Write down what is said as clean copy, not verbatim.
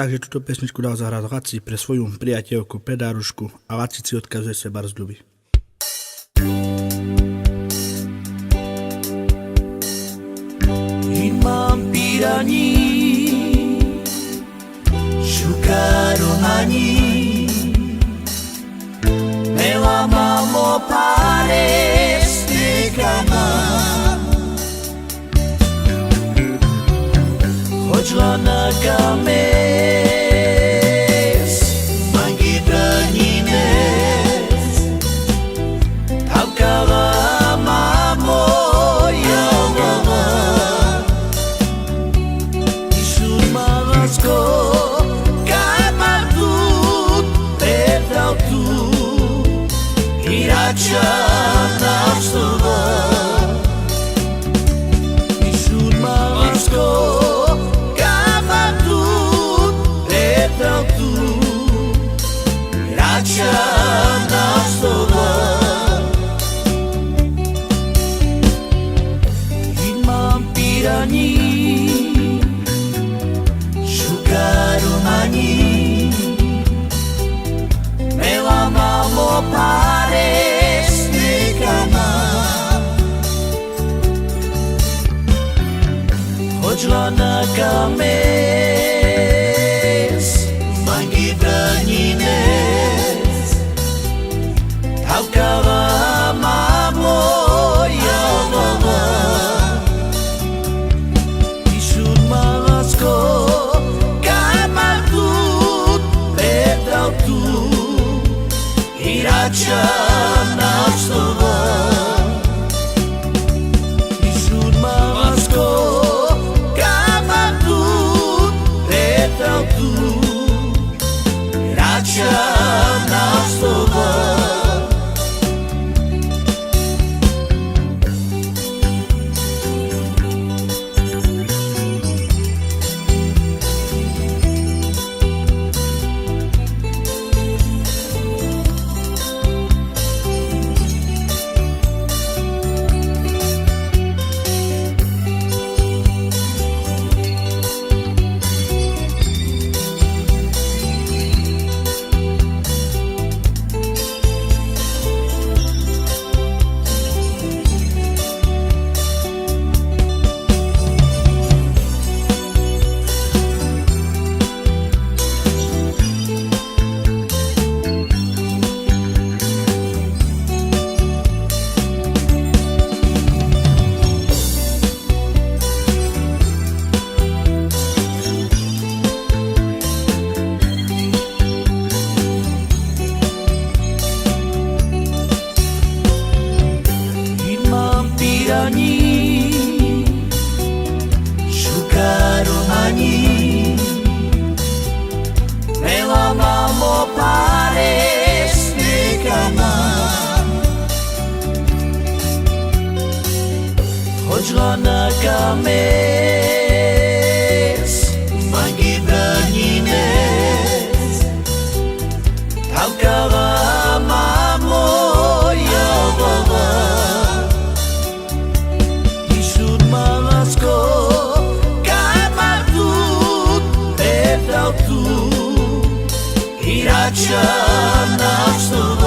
Takže túto pesničku dal zahrať Laci pre svoju priateľku, pedárušku a Laci si odkazuje seba rozľuby. Imam piraní, šukaru maní, mela mamo pare stekama, chodila na games, mangi branines, tavkala mamo javama, isun malasko, kamatut, pedautu, irača navstova, isun malasko, Imam piraní, šukaru maní, mela mamo pare stekama, chodila na games, mangi branines, tavkala mamo javama, isun malasko, kamatut, pedautu, irača navstova, isun malasko, kamatut, pedautu, irača navstova. Šukaru maní, mela mamo pare stekama, chodila na games, mangi branines, tavkala mamo javama, isun malasko, kamatut, pedautu, irača navstova.